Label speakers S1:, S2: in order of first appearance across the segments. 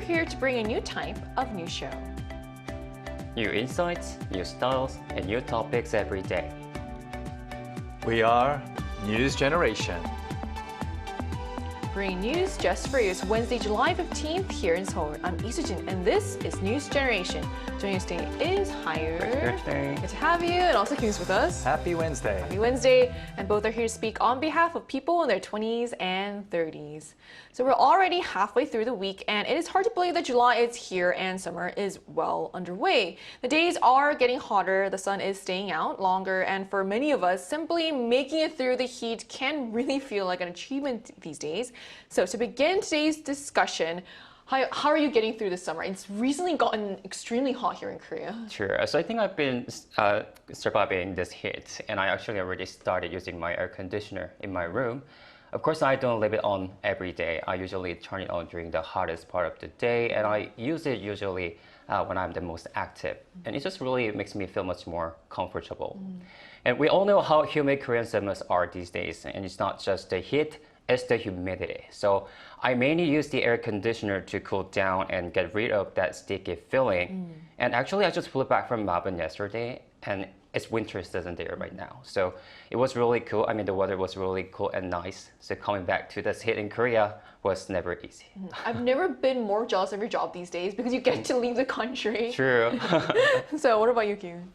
S1: we're here to bring a new type of news show.
S2: New insights, new styles, and new topics every day.
S3: We are News Generation.
S1: Bringing news just for you. It's Wednesday, July 15th here in Seoul. I'm Isujin, and this is News Generation. Joining us today is Higher. Good to have you, and also Kim's with us.
S3: Happy Wednesday.
S1: Happy Wednesday, and both are here to speak on behalf of people in their 20s and 30s. So we're already halfway through the week, and it is hard to believe that July is here and summer is well underway. The days are getting hotter, the sun is staying out longer, and for many of us, simply making it through the heat can really feel like an achievement these days. So to begin today's discussion, how are you getting through the summer? It's recently gotten extremely hot here in Korea.
S2: Sure. So I think I've been surviving this heat, and I actually already started using my air conditioner in my room. Of course, I don't leave it on every day. I usually turn it on during the hottest part of the day, and I use it usually when I'm the most active. And it just really makes me feel much more comfortable. And we all know how humid Korean summers are these days, and it's not just the heat, it's the humidity. So I mainly use the air conditioner to cool down and get rid of that sticky feeling. And actually, I just flew back from Melbourne yesterday, and it's winter season there right now. So it was really cool. I mean, the weather was really cool and nice. So coming back to this heat in Korea was never easy.
S1: I've never been more jealous of your job these days because you get to leave the country.
S2: True.
S1: So what about you, Kim?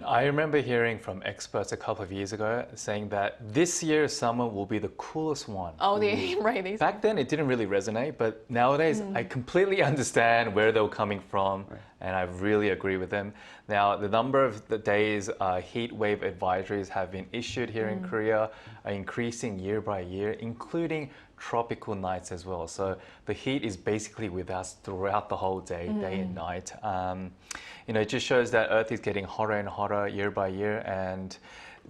S3: I remember hearing from experts a couple of years ago saying that this year's summer will be the coolest one.
S1: Oh, right.
S3: Back then, it didn't really resonate, but nowadays, I completely understand where they were coming from, and I really agree with them. Now, the number of the days heat wave advisories have been issued here in Korea are increasing year by year, including tropical nights as well. So the heat is basically with us throughout the whole day, day and night. It just shows that Earth is getting hotter and hotter year by year, and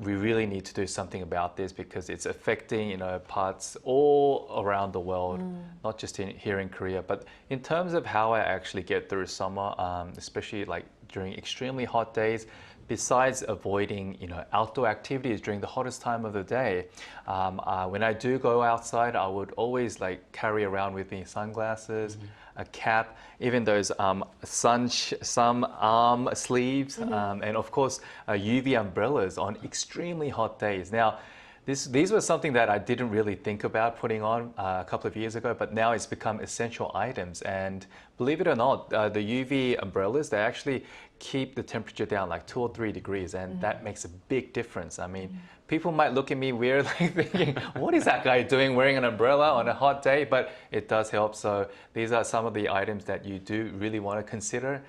S3: we really need to do something about this because it's affecting parts all around the world, not just here in Korea. But in terms of how I actually get through summer, especially like during extremely hot days, besides avoiding outdoor activities during the hottest time of the day, when I do go outside, I would always carry around with me sunglasses, a cap, even those some arm sleeves, and of course UV umbrellas on extremely hot days. Now, these were something that I didn't really think about putting on a couple of years ago, but now it's become essential items. And believe it or not, the UV umbrellas, they actually keep the temperature down like 2 or 3 degrees, and that makes a big difference. I mean, people might look at me weird, thinking, what is that guy doing wearing an umbrella on a hot day? But it does help. So these are some of the items that you do really want to consider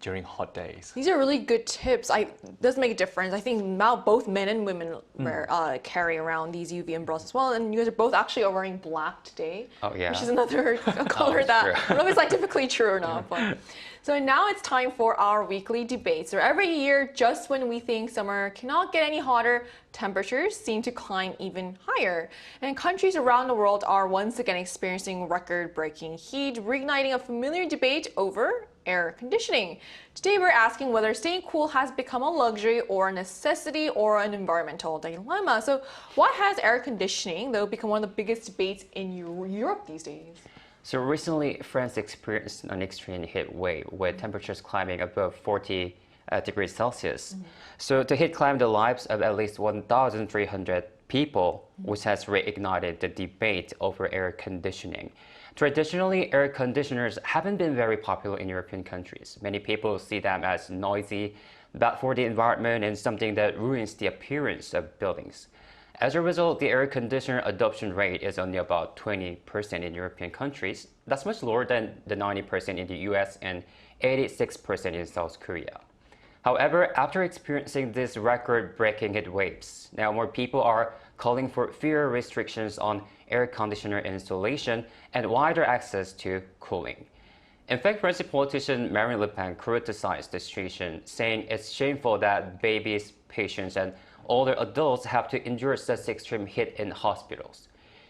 S3: during hot days.
S1: These are really good tips. It does make a difference. I think now both men and women carry around these UV umbrellas as well. And you guys are both actually wearing black today.
S2: Oh, yeah.
S1: Which is another color that I don't know if it's scientifically true or not. But. So now it's time for our weekly debate. So every year, just when we think summer cannot get any hotter, temperatures seem to climb even higher. And countries around the world are once again experiencing record-breaking heat, reigniting a familiar debate over air conditioning. Today we're asking whether staying cool has become a luxury or a necessity or an environmental dilemma. So why has air conditioning, though, become one of the biggest debates in Europe these days?
S2: So recently, France experienced an extreme heat wave with temperatures climbing above 40 degrees Celsius. So the heat claimed the lives of at least 1,300 people, which has reignited the debate over air conditioning. Traditionally, air conditioners haven't been very popular in European countries. Many people see them as noisy, bad for the environment, and something that ruins the appearance of buildings. As a result, the air conditioner adoption rate is only about 20% in European countries. That's much lower than the 90% in the US and 86% in South Korea. However, after experiencing these record-breaking heat waves, now more people are calling for fewer restrictions on air conditioner installation and wider access to cooling. In fact, French politician Marine Le Pen criticized the situation, saying it's shameful that babies, patients, and older adults have to endure such extreme heat in hospitals.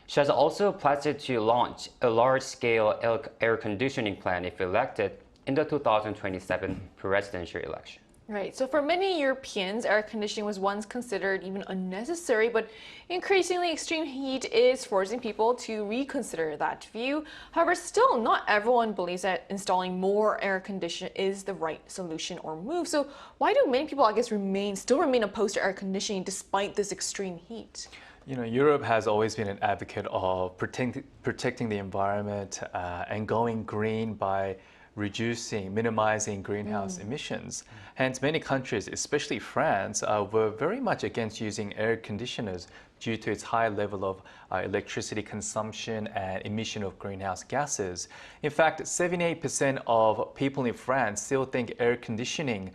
S2: She has also pledged to launch a large-scale air conditioning plan if elected in the 2027 presidential election.
S1: Right. So for many Europeans, air conditioning was once considered even unnecessary, but increasingly extreme heat is forcing people to reconsider that view. However, still not everyone believes that installing more air conditioning is the right solution or move. So why do many people, I guess, still remain opposed to air conditioning despite this extreme heat?
S3: You know, Europe has always been an advocate of protecting the environment and going green by minimizing greenhouse emissions. Hence, many countries, especially France, were very much against using air conditioners due to its high level of electricity consumption and emission of greenhouse gases. In fact, 78% of people in France still think air conditioning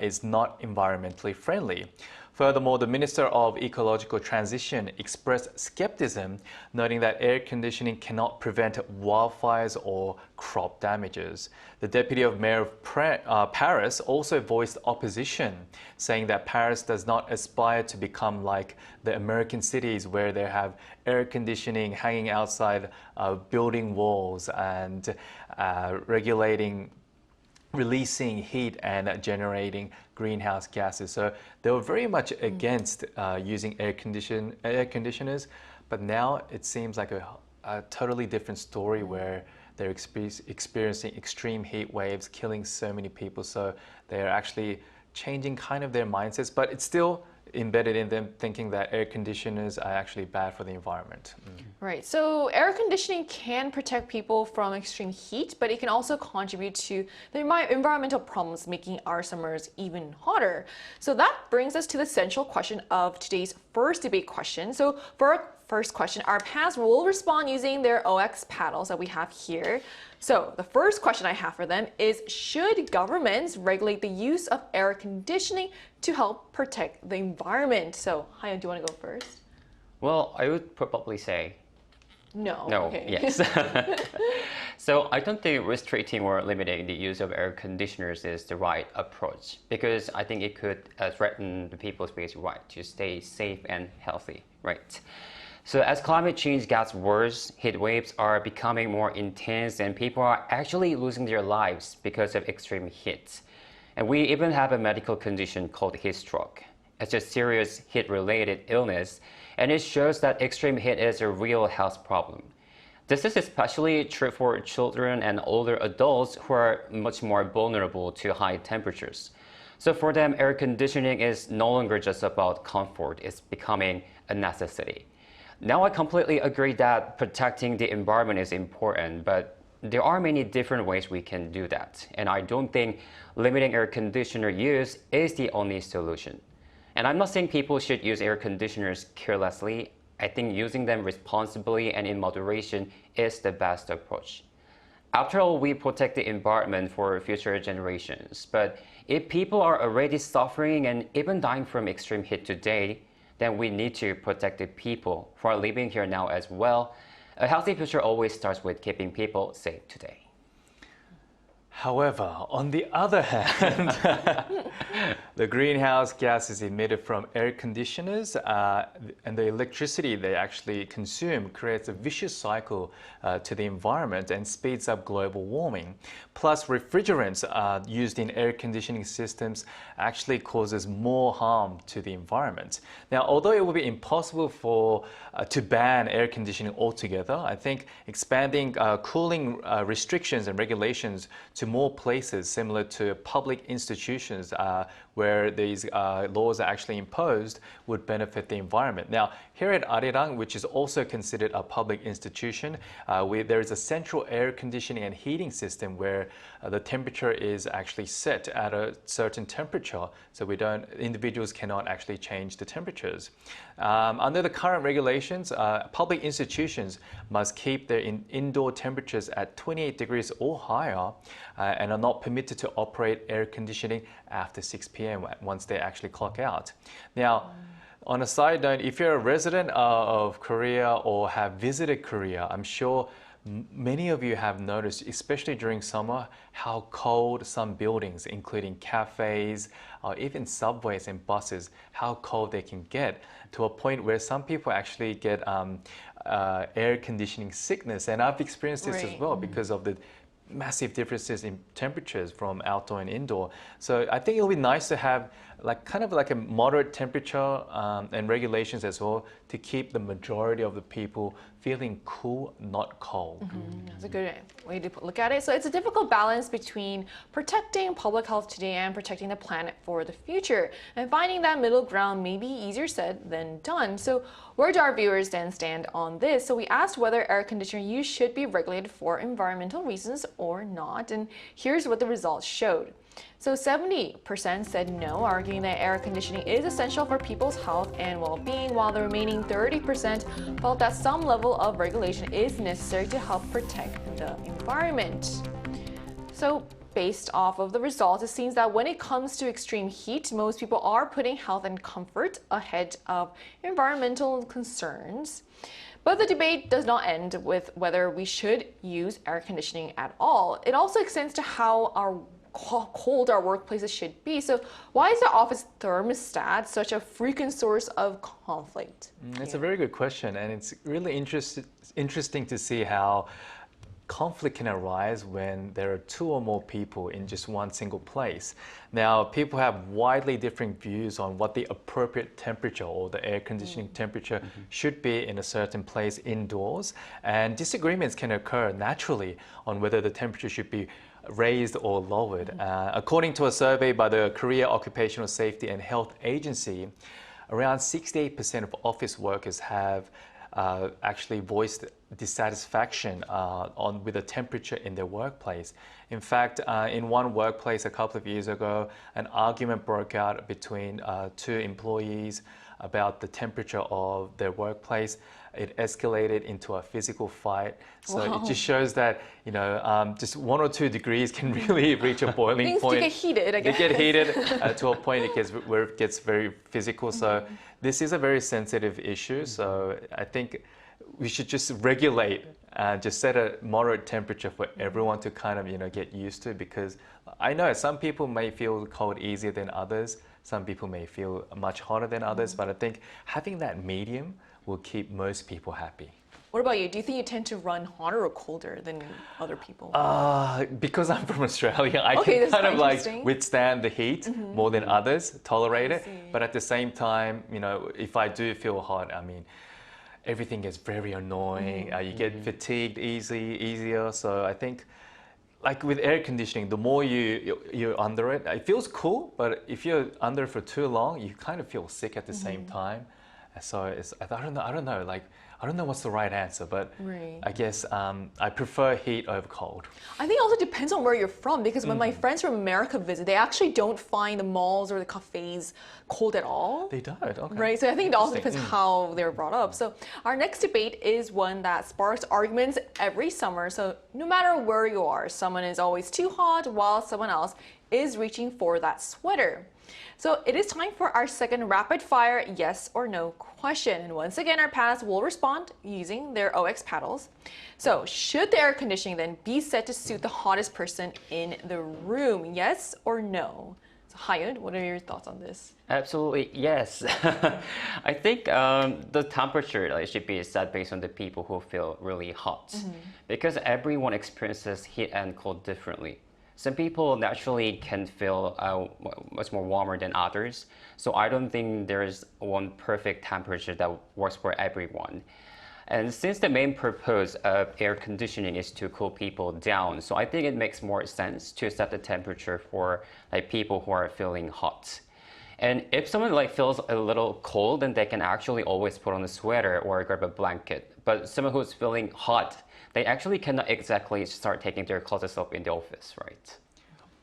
S3: is not environmentally friendly. Furthermore, the Minister of Ecological Transition expressed skepticism, noting that air conditioning cannot prevent wildfires or crop damages. The Deputy Mayor of Paris also voiced opposition, saying that Paris does not aspire to become like the American cities where they have air conditioning hanging outside building walls and releasing heat and generating greenhouse gases. So they were very much against using air conditioners, but now it seems like a totally different story where they're experiencing extreme heat waves, killing so many people. So they're actually changing kind of their mindsets, but it's still embedded in them thinking that air conditioners are actually bad for the environment.
S1: Right. So air conditioning can protect people from extreme heat, but it can also contribute to the environmental problems, making our summers even hotter. So that brings us to the central question of today's first debate question. So for our first question, our panelists will respond using their OX paddles that we have here. So the first question I have for them is, should governments regulate the use of air conditioning to help protect the environment? So Hayan, do you want to go first?
S2: Well, I would probably say
S1: no.
S2: no,
S1: Okay.
S2: yes. So I don't think restricting or limiting the use of air conditioners is the right approach, because I think it could threaten the people's basic right to stay safe and healthy, right? So as climate change gets worse, heat waves are becoming more intense and people are actually losing their lives because of extreme heat. And we even have a medical condition called heat stroke. It's a serious heat-related illness, and it shows that extreme heat is a real health problem. This is especially true for children and older adults who are much more vulnerable to high temperatures. So for them, air conditioning is no longer just about comfort, it's becoming a necessity. Now, I completely agree that protecting the environment is important, but there are many different ways we can do that. And I don't think limiting air conditioner use is the only solution. And I'm not saying people should use air conditioners carelessly. I think using them responsibly and in moderation is the best approach. After all, we protect the environment for future generations. But if people are already suffering and even dying from extreme heat today, then we need to protect the people who are living here now as well. A healthy future always starts with keeping people safe today.
S3: However, on the other hand, the greenhouse gases emitted from air conditioners and the electricity they actually consume creates a vicious cycle to the environment and speeds up global warming. Plus, refrigerants used in air conditioning systems actually causes more harm to the environment. Now, although it would be impossible to ban air conditioning altogether, I think expanding cooling restrictions and regulations to more places similar to public institutions where these laws are actually imposed would benefit the environment. Now, here at Arirang, which is also considered a public institution, there is a central air conditioning and heating system where the temperature is actually set at a certain temperature, so individuals cannot actually change the temperatures. Under the current regulations, public institutions must keep their indoor temperatures at 28 degrees or higher and are not permitted to operate air conditioning after 6 p.m. once they actually clock out. Now, on a side note, if you're a resident of Korea or have visited Korea, I'm sure many of you have noticed, especially during summer, how cold some buildings, including cafes, or even subways and buses, how cold they can get, to a point where some people actually get air conditioning sickness. And I've experienced this as well because of the massive differences in temperatures from outdoor and indoor. So I think it'll be nice to have kind of like a moderate temperature and regulations as well to keep the majority of the people feeling cool, not cold.
S1: That's a good way to look at it. So it's a difficult balance between protecting public health today and protecting the planet for the future. And finding that middle ground may be easier said than done. So where do our viewers then stand on this? So we asked whether air conditioner use should be regulated for environmental reasons or not. And here's what the results showed. So 70% said no, arguing that air conditioning is essential for people's health and well-being, while the remaining 30% felt that some level of regulation is necessary to help protect the environment. So based off of the results, it seems that when it comes to extreme heat, most people are putting health and comfort ahead of environmental concerns. But the debate does not end with whether we should use air conditioning at all. It also extends to how cold our workplaces should be. So why is the office thermostat such a frequent source of conflict?
S3: It's a very good question, and it's really interesting to see how conflict can arise when there are two or more people in just one single place. Now, people have widely different views on what the appropriate temperature or the air conditioning temperature should be in a certain place indoors, and disagreements can occur naturally on whether the temperature should be raised or lowered. According to a survey by the Korea Occupational Safety and Health Agency, around 68% of office workers have actually voiced dissatisfaction with the temperature in their workplace. In fact, in one workplace a couple of years ago, an argument broke out between two employees about the temperature of their workplace. It escalated into a physical fight. So it just shows that, just 1 or 2 degrees can really reach a boiling point.
S1: Things get heated, I guess.
S3: They get heated to a point where it gets very physical. So this is a very sensitive issue. So I think we should just regulate, just set a moderate temperature for everyone to kind of, get used to, because I know some people may feel cold easier than others. Some people may feel much hotter than others, but I think having that medium will keep most people happy.
S1: What about you? Do you think you tend to run hotter or colder than other people?
S3: Because I'm from Australia, I
S1: Okay,
S3: can
S1: that's
S3: kind of
S1: interesting.
S3: withstand the heat more than others, tolerate it.
S1: see.
S3: But at the same time, if I do feel hot, everything gets very annoying. You get fatigued easier. So I think, like with air conditioning, the more you're under it, it feels cool. But if you're under it for too long, you kind of feel sick at the same time. So I don't know. I don't know what's the right answer, but
S1: Right.
S3: I guess I prefer heat over cold.
S1: I think it also depends on where you're from, because when my friends from America visit, they actually don't find the malls or the cafes cold at all.
S3: They don't. Okay.
S1: Right, so I think it also
S3: Interesting.
S1: depends how they were brought up. So our next debate is one that sparks arguments every summer. So no matter where you are, someone is always too hot while someone else is reaching for that sweater. So it is time for our second rapid fire yes or no question. And once again, our panelists will respond using their OX paddles. So should the air conditioning then be set to suit the hottest person in the room? Yes or no? So Hyun, what are your thoughts on this?
S2: Absolutely, yes. I think the temperature should be set based on the people who feel really hot, because everyone experiences heat and cold differently. Some people naturally can feel much more warmer than others, so I don't think there's one perfect temperature that works for everyone. And since the main purpose of air conditioning is to cool people down, so I think it makes more sense to set the temperature for people who are feeling hot. And if someone feels a little cold, then they can actually always put on a sweater or grab a blanket. But someone who's feeling hot, they actually cannot exactly start taking their clothes off in the office, right?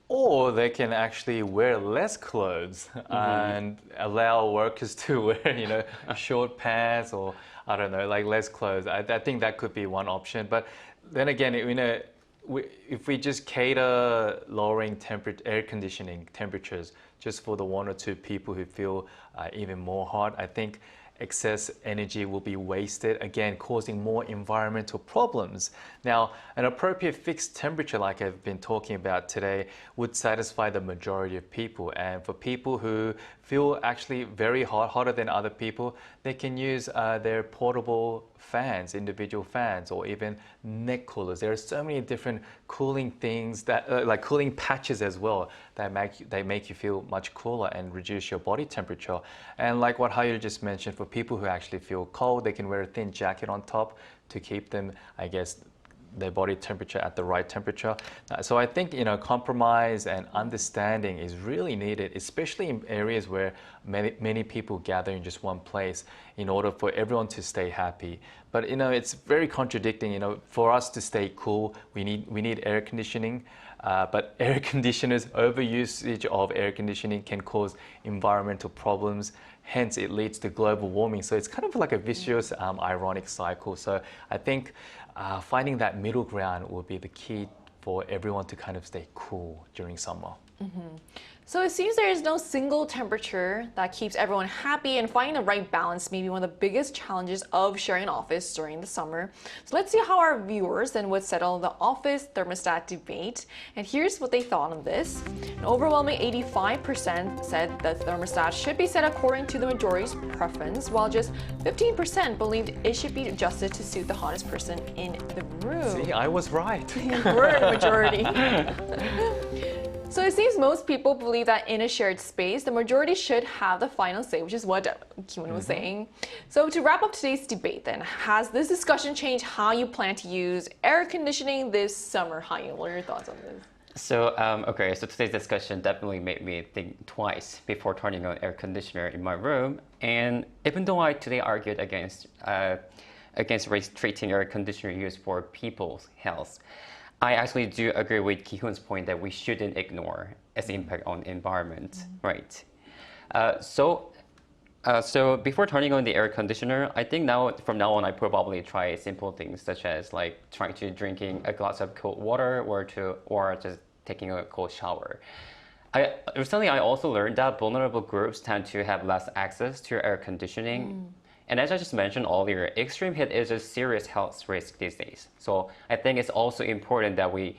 S3: Or they can actually wear less clothes and allow workers to wear, short pants or, I don't know, less clothes. I think that could be one option. But then again, if we just cater lowering air conditioning temperatures just for the 1 or 2 people who feel even more hot, I think excess energy will be wasted, again, causing more environmental problems. Now, an appropriate fixed temperature, like I've been talking about today, would satisfy the majority of people. And for people who feel actually very hot, hotter than other people, they can use their portable fans, individual fans, or even neck coolers. There are so many different cooling things that, like cooling patches as well, that make you feel much cooler and reduce your body temperature. And like what Hayu just mentioned, for people who actually feel cold, they can wear a thin jacket on top to keep them, I guess, their body temperature at the right temperature. So I think, compromise and understanding is really needed, especially in areas where many people gather in just one place in order for everyone to stay happy. But it's very contradicting. For us to stay cool, we need air conditioning. But air conditioners, overusage of air conditioning can cause environmental problems. Hence, it leads to global warming. So it's kind of like a vicious, ironic cycle. So I think finding that middle ground will be the key for everyone to kind of stay cool during summer.
S1: So it seems there is no single temperature that keeps everyone happy, and finding the right balance may be one of the biggest challenges of sharing an office during the summer. So let's see how our viewers then would settle the office thermostat debate. And here's what they thought on this. An overwhelming 85% said the thermostat should be set according to the majority's preference, while just 15% believed it should be adjusted to suit the hottest person in the room.
S3: See, I was right.
S1: We're a majority. So it seems most people believe that in a shared space, the majority should have the final say, which is what Kiwon was saying. So to wrap up today's debate then, has this discussion changed how you plan to use air conditioning this summer? Hayu, what are your thoughts on this?
S2: So, so today's discussion definitely made me think twice before turning on air conditioner in my room. And even though I today argued against restricting air conditioner use for people's health, I actually do agree with Ki-hoon's point that we shouldn't ignore its impact on environment, right? So before turning on the air conditioner, I think from now on, I probably try simple things such as like trying to drinking a glass of cold water or just taking a cold shower. Recently, I also learned that vulnerable groups tend to have less access to air conditioning. And as I just mentioned earlier, extreme heat is a serious health risk these days. So I think it's also important that we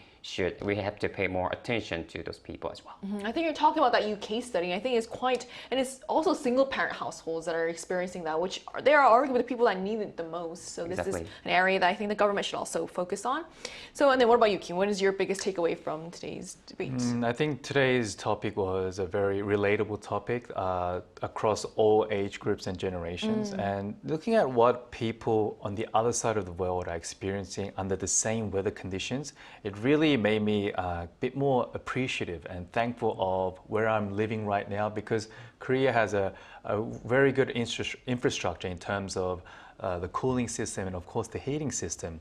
S2: have to pay more attention to those people as well.
S1: I think you're talking about that UK study. I think and it's also single parent households that are experiencing that, which they are arguably the people that need it the most. So this is an area that I think the government should also focus on. So, and then what about you, Kim? What is your biggest takeaway from today's debate?
S3: I think today's topic was a very relatable topic across all age groups and generations. And looking at what people on the other side of the world are experiencing under the same weather conditions, it really made me a bit more appreciative and thankful of where I'm living right now, because Korea has a very good infrastructure in terms of the cooling system and of course the heating system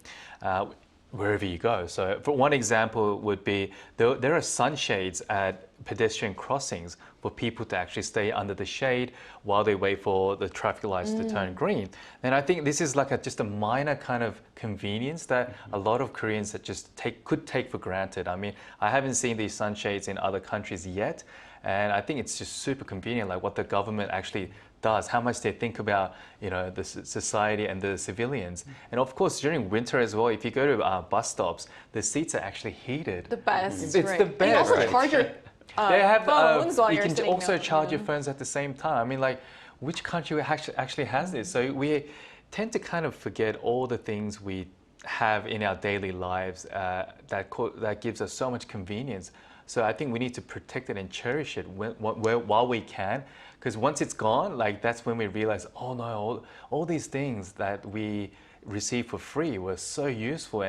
S3: wherever you go. So for one example would be there are sunshades at pedestrian crossings for people to actually stay under the shade while they wait for the traffic lights to turn green. And I think this is like just a minor kind of convenience that a lot of Koreans that just could take for granted. I mean, I haven't seen these sunshades in other countries yet, and I think it's just super convenient, like what the government actually does, how much they think about the society and the civilians. And of course during winter as well, if you go to bus stops, the seats are actually heated.
S1: The best.
S3: It's the best.
S1: You also charge your
S3: they have
S1: phones while
S3: you
S1: you're
S3: can
S1: sitting
S3: also
S1: down.
S3: charge your phones at the same time. I mean, like, which country actually has this? So we tend to kind of forget all the things we have in our daily lives that gives us so much convenience. So I think we need to protect it and cherish it while we can, because once it's gone, like that's when we realize, oh no, all these things that we receive for free were so useful,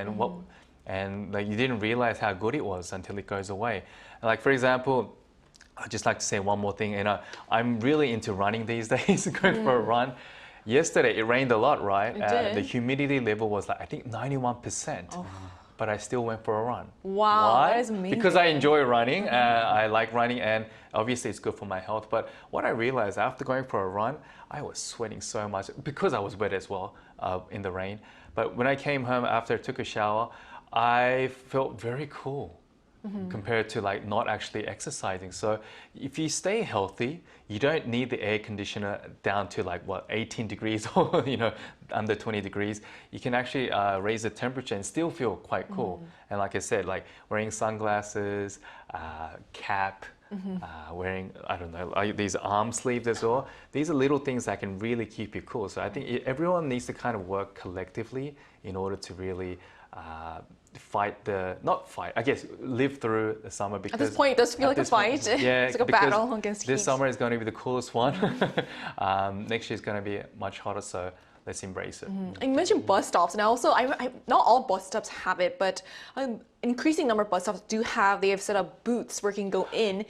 S3: and like you didn't realize how good it was until it goes away. Like for example, I'd just like to say one more thing. I'm really into running these days, going for a run. Yesterday it rained a lot, right?
S1: It did.
S3: The humidity level was like I think 91%. Oh. But I still went for a run.
S1: Wow,
S3: Why?
S1: that is amazing.
S3: Because I enjoy running. I like running, and obviously it's good for my health. But what I realized after going for a run, I was sweating so much because I was wet as well in the rain. But when I came home after I took a shower, I felt very cool compared to like not actually exercising. So if you stay healthy, you don't need the air conditioner down to like 18 degrees or under 20 degrees. You can actually raise the temperature and still feel quite cool. And like I said, like wearing sunglasses, cap, wearing, I don't know, these arm sleeves as well. These are little things that can really keep you cool. So I think everyone needs to kind of work collectively in order to really live through the summer. Because
S1: at this point, it does feel like a fight.
S3: Yeah,
S1: it's like a battle against heat.
S3: This summer is going to be the coolest one. Next year is going to be much hotter, so let's embrace it.
S1: And you mentioned bus stops, and also, not all bus stops have it, but an increasing number of bus stops they have set up booths where you can go in.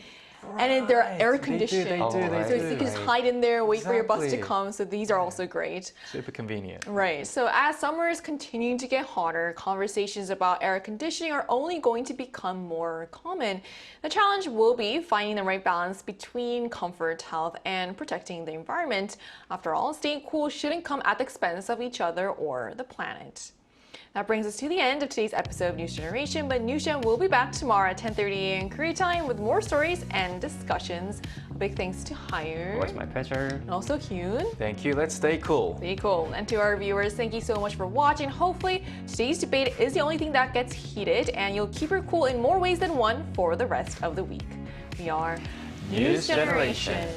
S1: And they're air conditioned.
S3: They do.
S1: So you can just hide in there, wait for your bus to
S3: Exactly.
S1: come. So these are also great.
S3: Super convenient.
S1: Right. So as summer is continuing to get hotter, conversations about air conditioning are only going to become more common. The challenge will be finding the right balance between comfort, health, and protecting the environment. After all, staying cool shouldn't come at the expense of each other or the planet. That brings us to the end of today's episode of News Generation, but News Gen will be back tomorrow at 10:30 a.m. Korea time with more stories and discussions. A big thanks to Hire.
S2: It was my pleasure.
S1: And also Hyun.
S3: Thank you. Let's stay cool.
S1: Stay cool. And to our viewers, thank you so much for watching. Hopefully, today's debate is the only thing that gets heated, and you'll keep her cool in more ways than one for the rest of the week. We are
S3: News Generation.